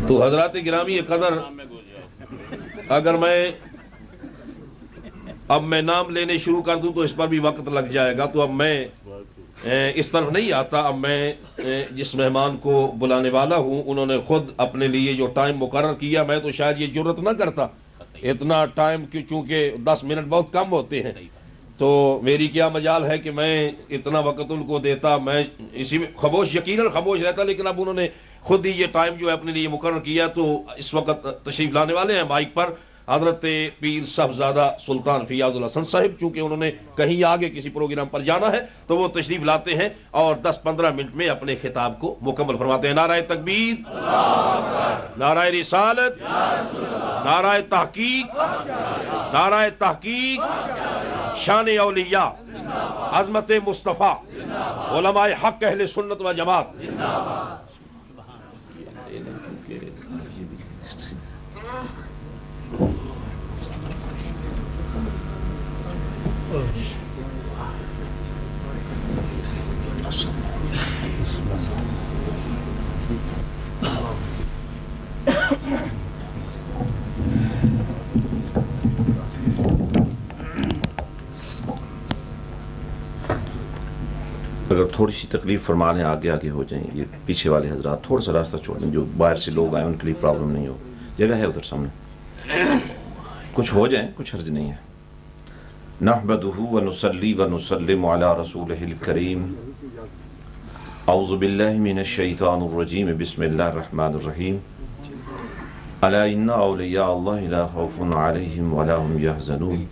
تو حضرات گرامی قدر، اگر اب میں نام لینے شروع کر دوں تو اس پر بھی وقت لگ جائے گا، تو اب میں اس طرف نہیں آتا۔ اب میں جس مہمان کو بلانے والا ہوں، انہوں نے خود اپنے لیے جو ٹائم مقرر کیا، میں تو شاید یہ جرت نہ کرتا اتنا ٹائم، چونکہ 10 منٹ بہت کم ہوتے ہیں، تو میری کیا مجال ہے کہ میں اتنا وقت ان کو دیتا۔ میں اسی میں یقیناً خاموش رہتا، لیکن اب انہوں نے خود ہی یہ ٹائم جو ہے اپنے لیے مقرر کیا، تو اس وقت تشریف لانے والے ہیں مائک پر حضرت پیر صاحبزادہ سلطان فیاض الحسن صاحب۔ چونکہ انہوں نے کہیں آگے کسی پروگرام پر جانا ہے تو وہ تشریف لاتے ہیں اور 10-15 منٹ میں اپنے خطاب کو مکمل فرماتے ہیں۔ نعرہ تکبیر، نعرہ رسالت، نعرہ تحقیق، نعرہ تحقیق، شان اولیاء، عظمت مصطفیٰ، علماء حق اہل سنت و جماعت۔ اگر تھوڑی سی تکلیف فرما لیں، آگے آگے ہو جائیں، یہ پیچھے والے حضرات تھوڑا سا راستہ چھوڑ دیں، جو باہر سے لوگ آئے ان کے لیے پرابلم نہیں ہو، جگہ ہے ادھر سامنے، کچھ ہو جائیں، کچھ حرج نہیں ہے۔ نحمدہ ونصلی ونسلم علی رسولہ الکریم، اعوذ باللہ من الشیطان الرجیم، بسم اللہ الرحمن الرحیم، الا ان اولیاء اللہ لا خوف علیہم ولا هم یحزنون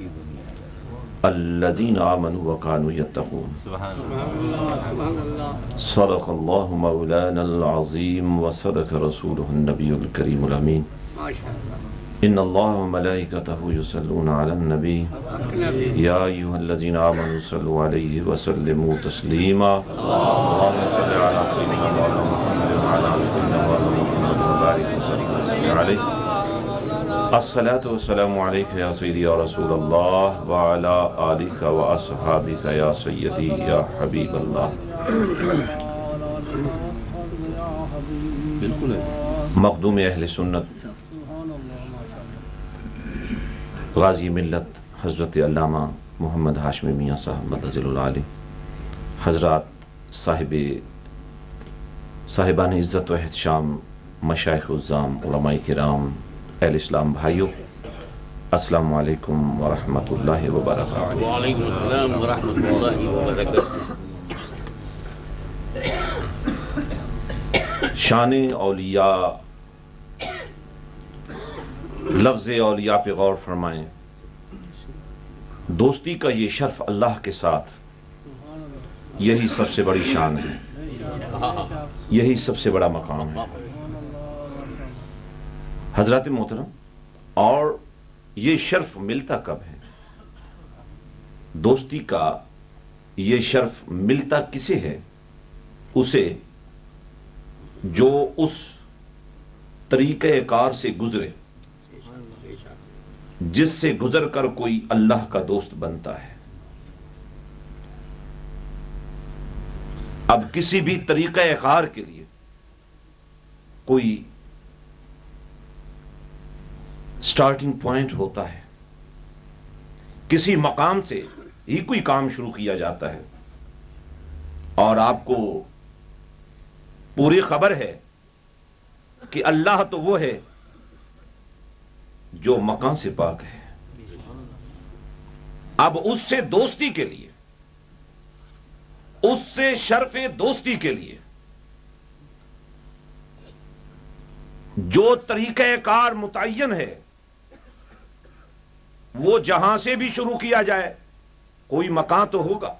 الذین آمنوا وکانوا یتقون۔ صدق اللہ مولانا العظیم وصدق رسولہ النبی الکریم الامین۔ ان اللہ وملائکتہ یصلون علی النبی یا ایھا الذین آمنوا صلوا علیہ وسلموا تسلیما۔ اللہم صل علی سیدنا مولانا محمد وعلی آل سیدنا مولانا محمد وبارک وسلم علیہ۔ الصلاة والسلام علیکہ یا سیدی یا رسول اللہ وعلی آلک واصحابک یا سیدی یا حبیب اللہ۔ مخدوم اہل سنت، غازی ملت حضرت علامہ محمد ہاشمی میاں صاحب مدظل العالی، حضرات صاحبان عزت و احتشام، مشائخ عظام، علماء کرام، اہل اسلام بھائیوں، السلام علیکم ورحمۃ اللہ وبرکاتہ۔ وعلیکم السلام ورحمۃ اللہ وبرکاتہ۔ شان اولیاء، لفظ اولیاء پہ غور فرمائیں۔ دوستی کا یہ شرف اللہ کے ساتھ، یہی سب سے بڑی شان ہے، یہی سب سے بڑا مقام ہے حضرات محترم۔ اور یہ شرف ملتا کب ہے؟ دوستی کا یہ شرف ملتا کسے ہے؟ اسے جو اس طریقہ کار سے گزرے جس سے گزر کر کوئی اللہ کا دوست بنتا ہے۔ اب کسی بھی طریقہ کار کے لیے کوئی سٹارٹنگ پوائنٹ ہوتا ہے، کسی مقام سے ہی کوئی کام شروع کیا جاتا ہے، اور آپ کو پوری خبر ہے کہ اللہ تو وہ ہے جو مکان سے پاک ہے۔ اب اس سے دوستی کے لیے، اس سے شرف دوستی کے لیے جو طریقہ کار متعین ہے، وہ جہاں سے بھی شروع کیا جائے، کوئی مکان تو ہوگا،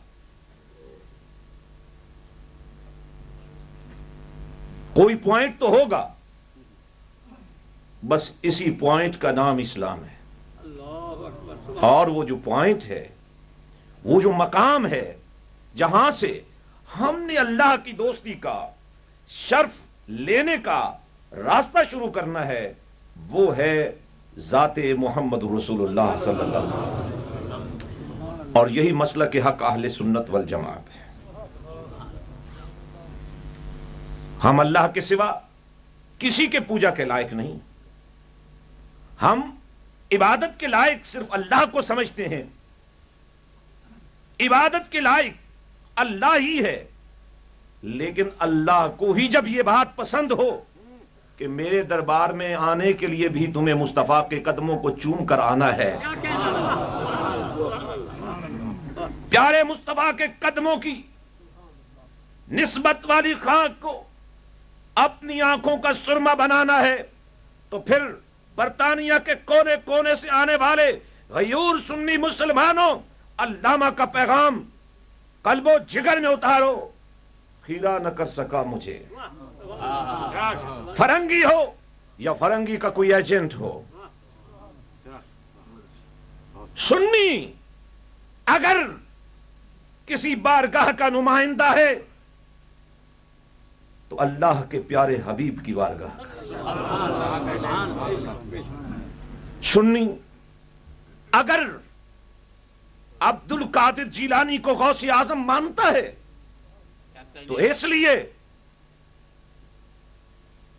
کوئی پوائنٹ تو ہوگا، بس اسی پوائنٹ کا نام اسلام ہے۔ اور وہ جو پوائنٹ ہے، وہ جو مقام ہے جہاں سے ہم نے اللہ کی دوستی کا شرف لینے کا راستہ شروع کرنا ہے، وہ ہے ذات محمد رسول اللہ صلی اللہ علیہ وسلم۔ اور یہی مسلک حق اہل سنت والجماعت ہے۔ ہم اللہ کے سوا کسی کے پوجا کے لائق نہیں. ہم عبادت کے لائق صرف اللہ کو سمجھتے ہیں. عبادت کے لائق اللہ ہی ہے. لیکن اللہ کو ہی جب یہ بات پسند ہو کہ میرے دربار میں آنے کے لیے بھی تمہیں مصطفیٰ کے قدموں کو چوم کر آنا ہے، پیارے مصطفیٰ کے قدموں کی نسبت والی خاک کو اپنی آنکھوں کا سرما بنانا ہے، تو پھر برطانیہ کے کونے کونے سے آنے والے غیور سنی مسلمانوں، علامہ کا پیغام قلب و جگر میں اتارو. خیرہ نہ کر سکا مجھے، فرنگی ہو یا فرنگی کا کوئی ایجنٹ ہو. سنی اگر کسی بارگاہ کا نمائندہ ہے تو اللہ کے پیارے حبیب کی بارگاہ. سنی اگر عبد القادر جیلانی کو غوث اعظم مانتا ہے تو اس لیے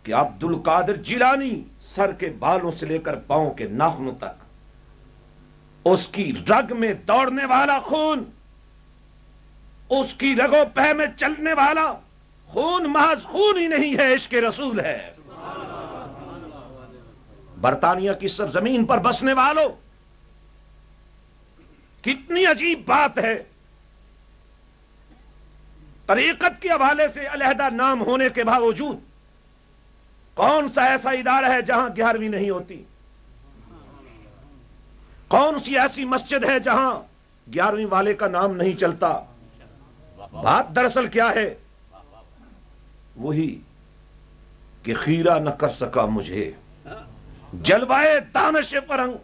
کہ عبد القادر جیلانی سر کے بالوں سے لے کر پاؤں کے ناخنوں تک اس کی رگ میں دوڑنے والا خون، اس کی رگوں پہ میں چلنے والا خون محض خون ہی نہیں ہے، عشق رسول ہے. برطانیہ کی سرزمین پر بسنے والوں، کتنی عجیب بات ہے، طریقت کے حوالے سے علیحدہ نام ہونے کے باوجود کون سا ایسا ادارہ ہے جہاں 11ویں نہیں ہوتی؟ کون سی ایسی مسجد ہے جہاں 11ویں والے کا نام نہیں چلتا؟ بات دراصل کیا ہے؟ وہی کہ خیرہ نہ کر سکا مجھے جلوائے دانش فرنگ.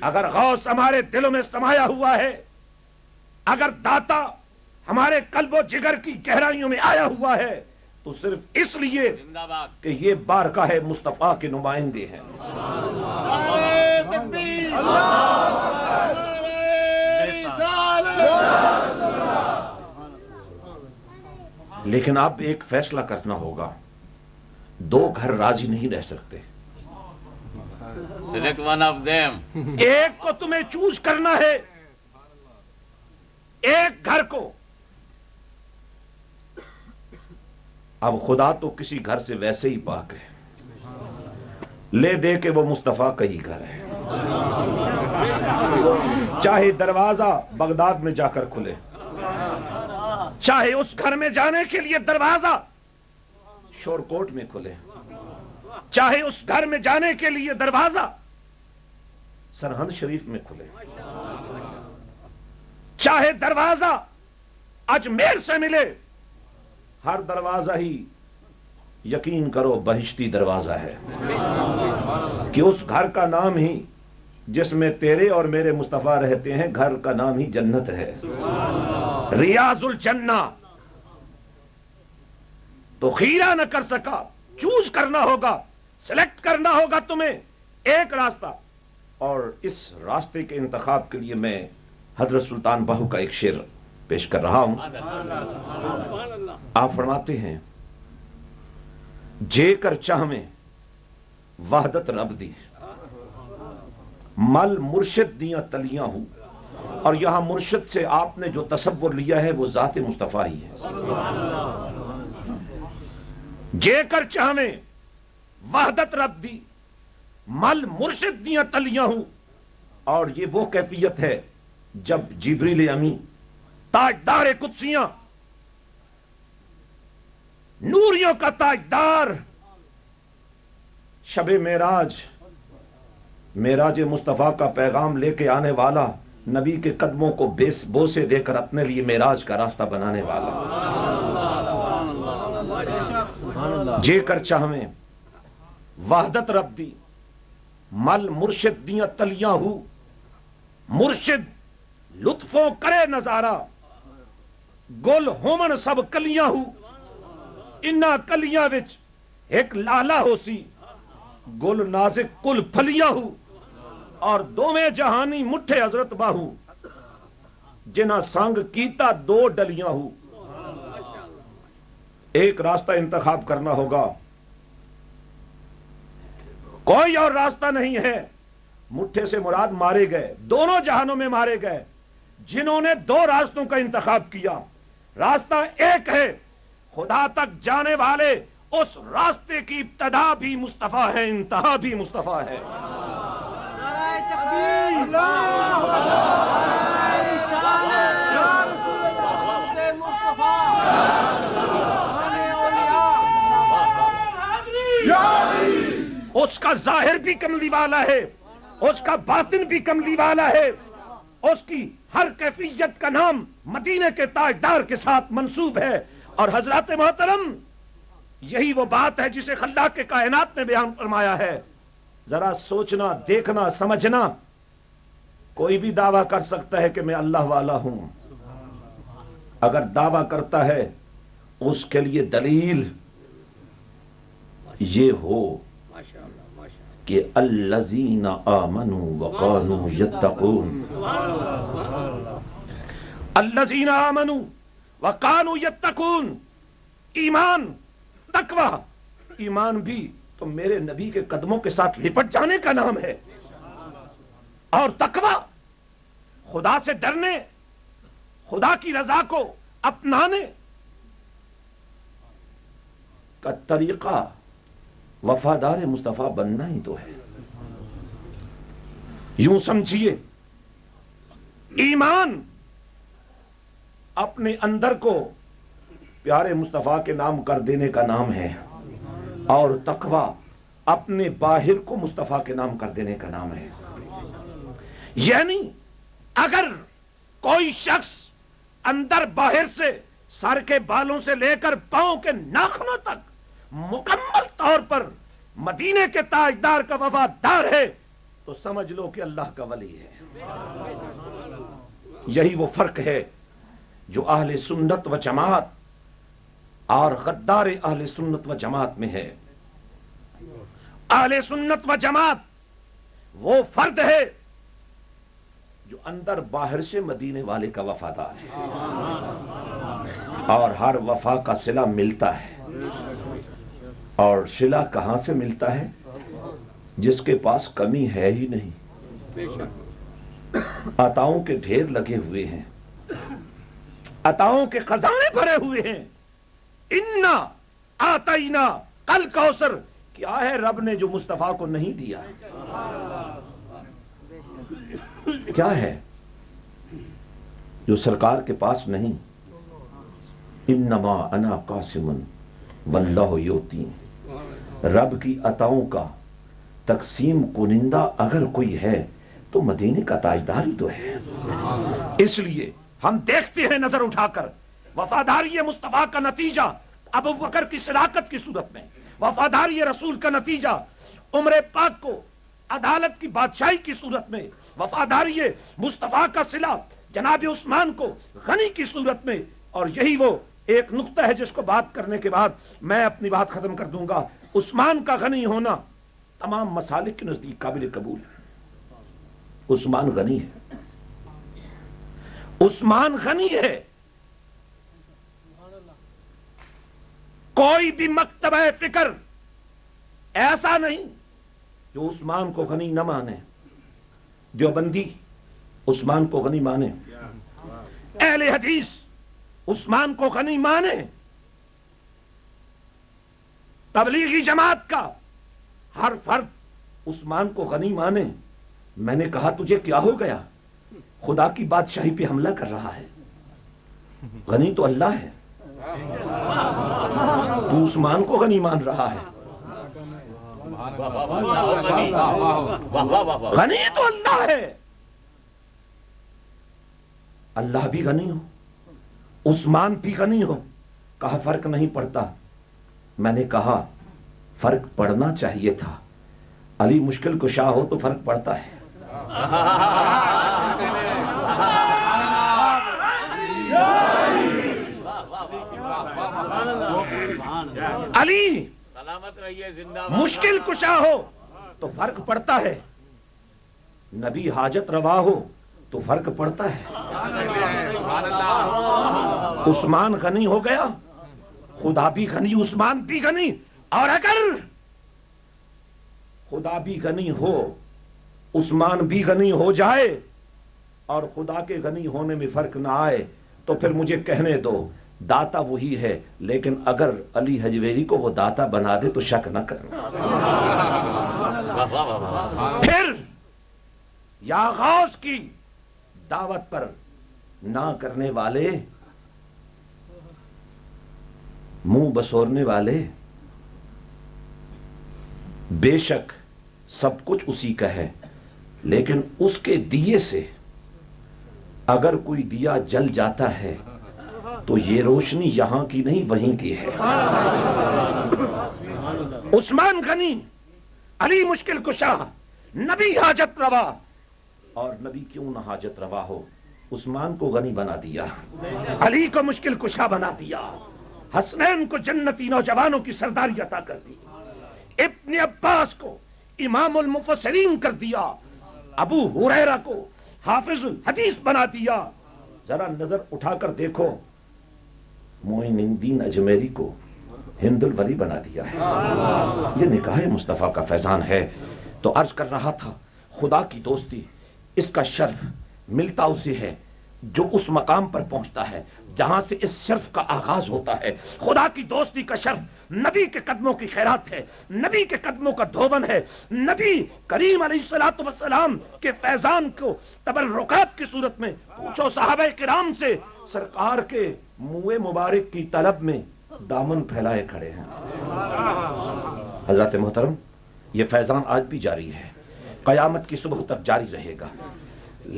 اگر غوث ہمارے دلوں میں سمایا ہوا ہے، اگر داتا ہمارے قلب و جگر کی گہرائیوں میں آیا ہوا ہے، تو صرف اس لیے کہ یہ بارگاہ مصطفیٰ کے نمائندے ہیں. لیکن اب ایک فیصلہ کرنا ہوگا. 2 گھر راضی نہیں رہ سکتے. Select one of them. ایک کو تمہیں چوز کرنا ہے، ایک گھر کو. اب خدا تو کسی گھر سے ویسے ہی پاک ہے، لے دے کہ وہ مصطفیٰ کا ہی گھر ہے. چاہے دروازہ بغداد میں جا کر کھلے، چاہے اس گھر میں جانے کے لیے دروازہ شور کوٹ میں کھلے، چاہے اس گھر میں جانے کے لیے دروازہ سرہند شریف میں کھلے، چاہے دروازہ اجمیر سے ملے. ہر دروازہ ہی یقین کرو بہشتی دروازہ ہے، کہ اس گھر کا نام ہی جس میں تیرے اور میرے مصطفیٰ رہتے ہیں، گھر کا نام ہی جنت ہے، ریاض الجنہ. تو خیرہ نہ کر سکا، چوز کرنا ہوگا، سلیکٹ کرنا ہوگا تمہیں ایک راستہ. اور اس راستے کے انتخاب کے لیے میں حضرت سلطان باہو کا ایک شعر پیش کر رہا ہوں. آپ فرماتے ہیں: جے کر چاہ میں وحدت رب دی، مل مرشد دیاں تلیاں ہوں. اور یہاں مرشد سے آپ نے جو تصور لیا ہے وہ ذات مصطفیٰ ہی ہے. جے کر چاہ میں وحدت رب دی، مل مرشد دیاں تلیاں ہوں. اور یہ وہ کیفیت ہے جب جبریل امی تاجدار قدسیاں، نوریوں کا تاجدار، شب معراج مصطفیٰ کا پیغام لے کے آنے والا، نبی کے قدموں کو بوسے دے کر اپنے لیے معراج کا راستہ بنانے والا. جے کر چاہ میں وحدت رب دی، مل مرشد دیاں تلیاں ہوں. مرشد لطفوں کرے نظارہ، گل ہومن سب کلیاں ہوں. انہاں کلیاں وچ ایک لالا ہو سی، گل نازک کل پھلیاں ہوں. اور دوویں جہانی مٹھے حضرت باہو، جنہاں سنگ کیتا 2 ڈلیاں ہوں. ایک راستہ انتخاب کرنا ہوگا. کوئی اور راستہ نہیں ہے. مٹھے سے مراد مارے گئے، دونوں جہانوں میں مارے گئے جنہوں نے دو راستوں کا انتخاب کیا. راستہ ایک ہے، خدا تک جانے والے اس راستے کی ابتدا بھی مصطفیٰ ہے، انتہا بھی مصطفیٰ ہے. اس کا ظاہر بھی کملی والا ہے، اس کا باطن بھی کملی والا ہے، اس کی ہر کیفیت کا نام مدینے کے تاجدار کے ساتھ منسوب ہے. اور حضرات محترم، یہی وہ بات ہے جسے خلاق کے کائنات نے بیان فرمایا ہے. ذرا سوچنا، دیکھنا، سمجھنا. کوئی بھی دعویٰ کر سکتا ہے کہ میں اللہ والا ہوں. اگر دعویٰ کرتا ہے اس کے لیے دلیل یہ ہو کہ الذین آمنوا وقالوا یتقون، الذین آمنوا وقالوا یتقون. ایمان، تقوی. ایمان بھی تو میرے نبی کے قدموں کے ساتھ لپٹ جانے کا نام ہے، اور تقوی خدا سے ڈرنے، خدا کی رضا کو اپنانے کا طریقہ وفادار مصطفیٰ بننا ہی تو ہے. یوں سمجھیے، ایمان اپنے اندر کو پیارے مصطفیٰ کے نام کر دینے کا نام ہے، اور تقوی اپنے باہر کو مصطفیٰ کے نام کر دینے کا نام ہے. یعنی اگر کوئی شخص اندر باہر سے، سر کے بالوں سے لے کر پاؤں کے ناخنوں تک مکمل طور پر مدینے کے تاجدار کا وفادار ہے تو سمجھ لو کہ اللہ کا ولی ہے. یہی وہ فرق ہے جو اہل سنت و جماعت اور غدار اہل سنت و جماعت میں ہے. اہل سنت و جماعت وہ فرد ہے جو اندر باہر سے مدینے والے کا وفادار ہے، اور ہر وفا کا صلہ ملتا ہے. اور صلہ کہاں سے ملتا ہے؟ جس کے پاس کمی ہے ہی نہیں. عطاؤں کے ڈھیر لگے ہوئے ہیں، عطاؤں کے خزانے بھرے ہوئے ہیں. انا آتینا کل کوثر، کیا ہے رب نے جو مصطفیٰ کو نہیں دیا؟ کیا ہے جو سرکار کے پاس نہیں؟ انما انا قاسم واللہ یؤتی. رب کی عطاؤں کا تقسیم کنندہ اگر کوئی ہے تو مدینے کا تاجدار ہی تو ہے. اس لیے ہم دیکھتے ہیں نظر اٹھا کر وفاداری مصطفیٰ کا نتیجہ ابو بکر کی صداقت کی صورت میں، وفاداری رسول کا نتیجہ عمر پاک کو عدالت کی بادشاہی کی صورت میں، وفاداری مصطفیٰ کا صلہ جناب عثمان کو غنی کی صورت میں. اور یہی وہ ایک نقطہ ہے جس کو بات کرنے کے بعد میں اپنی بات ختم کر دوں گا. عثمان کا غنی ہونا تمام مسالک کے نزدیک قابل قبول ہے. عثمان غنی ہے، عثمان غنی ہے. کوئی بھی مکتبہ فکر ایسا نہیں جو عثمان کو غنی نہ مانے. دیوبندی عثمان کو غنی مانے، اہل حدیث عثمان کو غنی مانے، تبلیغی جماعت کا ہر فرد عثمان کو غنی مانے. میں نے کہا تجھے کیا ہو گیا؟ خدا کی بادشاہی پہ حملہ کر رہا ہے. غنی تو اللہ ہے، تو عثمان کو غنی مان رہا ہے. غنی تو اللہ ہے. اللہ بھی غنی ہو، عثمان بھی غنی ہو، کہا فرق نہیں پڑتا. میں نے کہا فرق پڑنا چاہیے تھا. علی مشکل کشا ہو تو فرق پڑتا ہے. علی مشکل کشا ہو تو فرق پڑتا ہے. نبی حاجت روا ہو تو فرق پڑتا ہے. عثمان غنی ہو گیا، خدا بھی غنی، عثمان بھی غنی. اور اگر خدا خدا بھی غنی ہو، عثمان بھی غنی ہو جائے اور خدا کے غنی ہونے میں فرق نہ آئے تو پھر مجھے کہنے دو داتا وہی ہے، لیکن اگر علی حجویری کو وہ داتا بنا دے تو شک نہ کرنا۔ پھر یا غوث کی دعوت پر نہ کرنے والے، منہ بسورنے والے، بے شک سب کچھ اسی کا ہے، لیکن اس کے دیے سے اگر کوئی دیا جل جاتا ہے تو یہ روشنی یہاں کی نہیں وہیں کی ہے۔ عثمان غنی، علی مشکل کشا، نبی حاجت روا، اور نبی کیوں نہ حاجت روا ہو، عثمان کو غنی بنا دیا، علی کو مشکل کشا بنا دیا، حسنین کو جنتی نوجوانوں کی سرداری عطا کر دی، ابن عباس کو امام المفسرین کر دیا، ابو ہریرہ کو حافظ الحدیث بنا دیا۔ ذرا نظر اٹھا کر دیکھو، معین الدین اجمیری کو ہند الولی بنا دیا ہے۔ یہ نکاح مصطفیٰ کا فیضان ہے۔ تو عرض کر رہا تھا خدا کی دوستی، اس کا شرف ملتا اسے ہے جو اس مقام پر پہنچتا ہے جہاں سے اس شرف کا آغاز ہوتا ہے۔ خدا کی دوستی کا شرف نبی کے قدموں کی خیرات ہے، نبی کے قدموں کا دھوبن ہے، نبی کریم علیہ السلام کے فیضان کو تبرکات کی صورت میں پوچھو صحابہ کرام سے، سرکار کے منہ مبارک کی طلب میں دامن پھیلائے کھڑے ہیں۔ حضرات محترم، یہ فیضان آج بھی جاری ہے، قیامت کی صبح تک جاری رہے گا،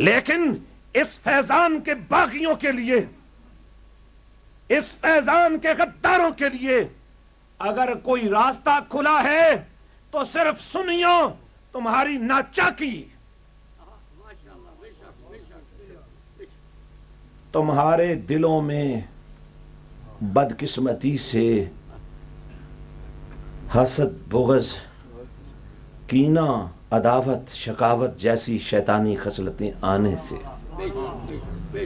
لیکن اس فیضان کے باغیوں کے لیے، اس فیضان کے غداروں کے لیے اگر کوئی راستہ کھلا ہے تو صرف سنیو تمہاری ناچاکی، تمہارے دلوں میں بدقسمتی سے حسد، بغض، کینہ، عداوت، شقاوت جیسی شیطانی خصلتیں آنے سے،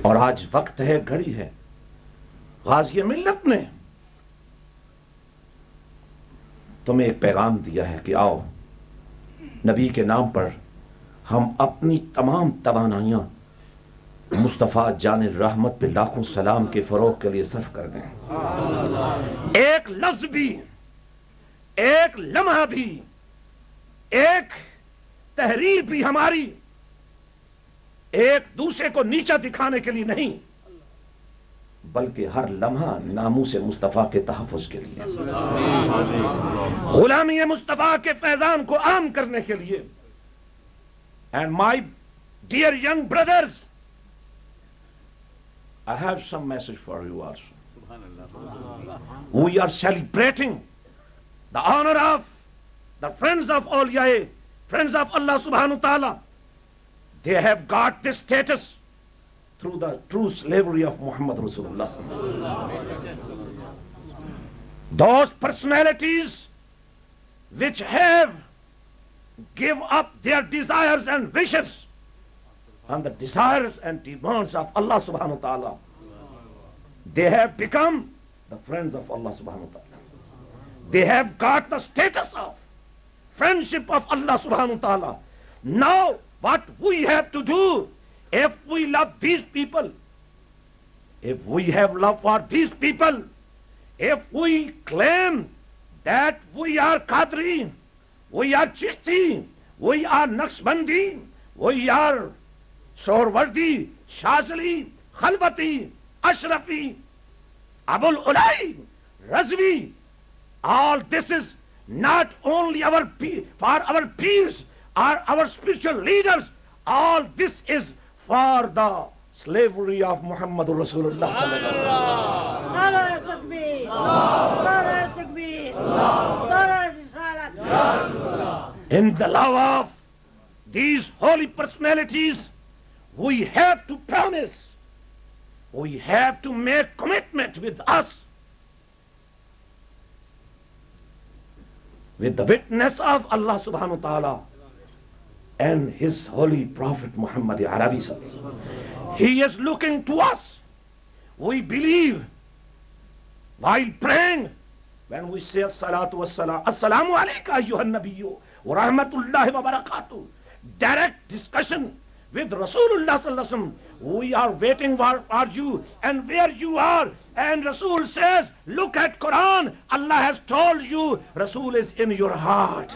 اور آج وقت ہے، گھڑی ہے، غازی ملت نے تمہیں ایک پیغام دیا ہے کہ آؤ نبی کے نام پر ہم اپنی تمام توانائیاں مصطفیٰ جان رحمت پہ لاکھوں سلام کے فروغ کے لیے صرف کر دیں۔ ایک لفظ بھی، ایک لمحہ بھی، ایک تحریر بھی ہماری ایک دوسرے کو نیچا دکھانے کے لیے نہیں، بلکہ ہر لمحہ ناموس مصطفیٰ کے تحفظ کے لیے، غلامی مصطفیٰ کے فیضان کو عام کرنے کے لیے۔ And my dear young brothers, I have some message for you also. We are celebrating the honor of the friends of Awliya, friends of Allah subhanahu wa ta'ala. They have got this status through the true slavery of Muhammad Rasulullah. Those personalities which have give up their desires and wishes and the desires and demands of Allah subhanahu wa ta'ala, they have become the friends of Allah subhanahu wa ta'ala. They have got the status of friendship of Allah subhanahu wa ta'ala. Now what we have to do, if we love these people, if we have love for these people, if we claim that we are Qadri, we are Chishti, we are Naqshbandi, we are Sohrawardi, Shazali, Khalwati, Ashrafi, Abul Ulay, Razvi, all this is not only for our peers or our spiritual leaders, all this is for the slavery of Muhammad Rasulullah sallallahu alaihi wasallam. Nara takbir, Nara takbir, Nara risalat. In the love of these holy personalities, we have to promise, we have to make commitment with us, with the witness of Allah subhanahu wa ta'ala and his holy prophet Muhammad Arabi sallallahu alaihi wasallam. He is looking to us. We believe while praying, when we say salatu wassalam, assalamu alayka ayyuhan nabiyyu wa rahmatullahi wa barakatuh. Direct discussion with Rasulullah sallallahu alaihi wasallam. We are waiting for you and where you are. And Rasul says, look at Quran. Allah has told you, Rasul is in your heart.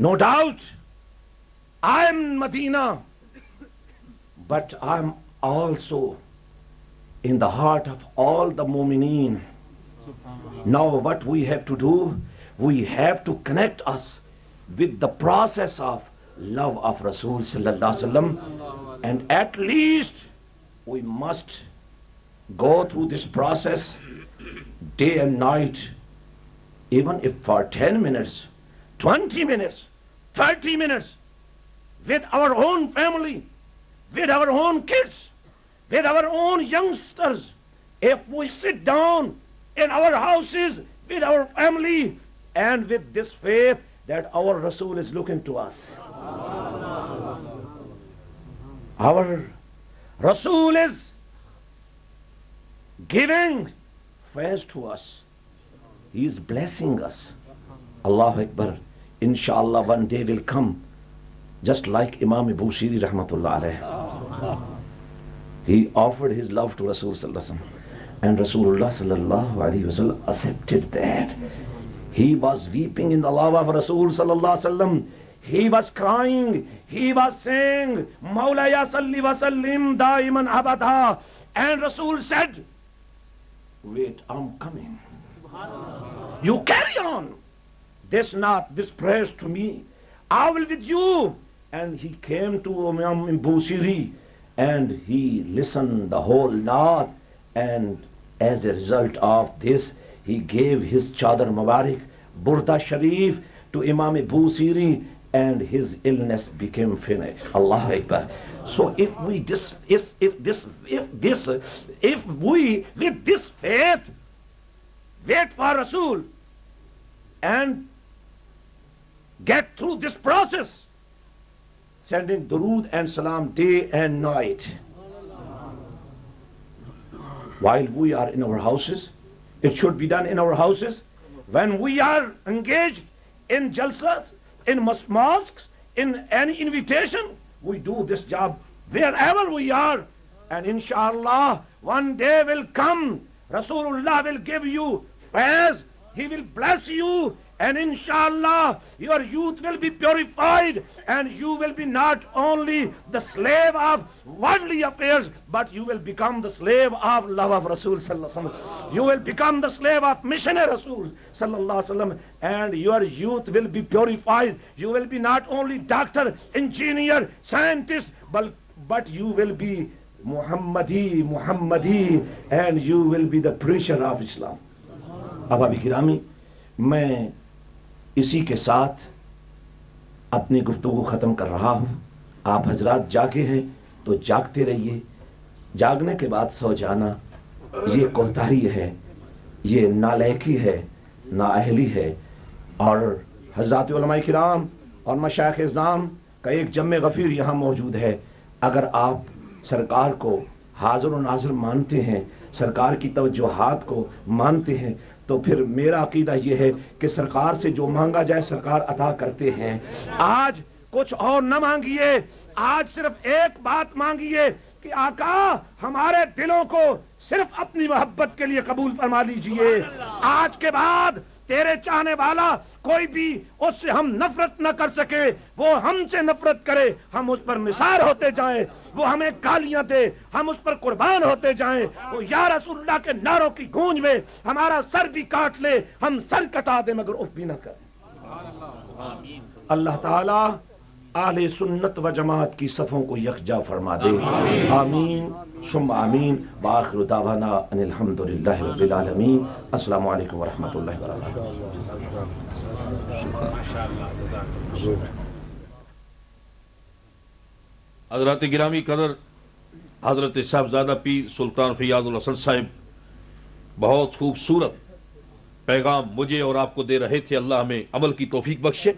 No doubt, I am in Medina, but I am also in the heart of all the mu'mineen. Now what we have to do, we have to connect us with the process of love of Rasul sallallahu alaihi wasallam, and at least we must go through this process day and night, even if for 10 minutes, 20 minutes, 30 minutes, with our own family, with our own kids, with our own youngsters. If we sit down in our houses with our family and with this faith that our Rasul is looking to us. Our Rasul is giving face to us. He is blessing us. Allahu Akbar. Inshallah one day will come, just like Imam Busiri rahmatullah alayh. He offered his love to Rasul sallallahu alaihi wasallam, and Rasulullah sallallahu alaihi wasallam accepted that. He was weeping in the love of Rasul sallallahu alaihi wasallam. He was crying. He was saying, Mawlaya salli wa sallim daiman abada. And Rasul said, wait, I'm coming. You carry on. This praise to me. I will with you. And he came to Imam Busiri and he listened the whole night. And as a result of this, he gave his Chadar Mubarak, Burda Sharif, to Imam Busiri, and his illness became finished. Allahu Akbar. So if we with this faith wait for Rasul and get through this process, sending durood and salam day and night, while we are in our houses, it should be done in our houses. When we are engaged in jalsas, in mosques, in any invitation, we do this job wherever we are. And inshallah, one day will come, Rasulullah will give you faiz, he will bless you, and inshallah your youth will be purified, and you will be not only the slave of worldly affairs, but you will become the slave of love of Rasul sallallahu alaihi wasallam. You will become the slave of missionary Rasul sallallahu alaihi wasallam, and your youth will be purified. You will be not only doctor, engineer, scientist, but you will be Muhammadi, and you will be the preacher of Islam. Ahbab Kirami, میں اسی کے ساتھ اپنی گفتگو ختم کر رہا ہوں. آپ حضرات جاگے ہیں تو جاگتے رہیے. جاگنے کے بعد سو جانا یہ کوتاہی ہے, یہ نالائقی ہے, نااہلی ہے. اور حضرات علماء کرام اور مشائخ اعظام کا ایک جمع غفیر یہاں موجود ہے. اگر آپ سرکار کو حاضر و ناظر مانتے ہیں, سرکار کی توجہات کو مانتے ہیں, تو پھر میرا عقیدہ یہ ہے کہ سرکار سے جو مانگا جائے سرکار عطا کرتے ہیں. آج کچھ اور نہ مانگیے, آج صرف ایک بات مانگیے کہ آقا ہمارے دلوں کو صرف اپنی محبت کے لیے قبول فرما لیجئے. آج کے بعد تیرے چاہنے والا کوئی بھی اس سے ہم نفرت نہ کر سکے, وہ ہم سے نفرت کرے, ہم اس پر نثار ہوتے جائیں, وہ ہمیں گالیاں دے, ہم اس پر قربان ہوتے جائیں, وہ یا رسول اللہ کے نعروں کی گونج میں ہمارا سر بھی کاٹ لے, ہم سر کٹا دیں مگر اف بھی نہ کریں. اللہ تعالی اہل سنت و جماعت کی صفوں کو یکجا فرما دے. آمین ثم آمین. وآخر دعوانا ان الحمدللہ رب العالمین. السلام علیکم ورحمۃ اللہ وبرکاتہ. حضرات گرامی قدر حضرت صاحبزادہ پیر سلطان فیاض الحسن صاحب بہت خوبصورت پیغام مجھے اور آپ کو دے رہے تھے. اللہ ہمیں عمل کی توفیق بخشے.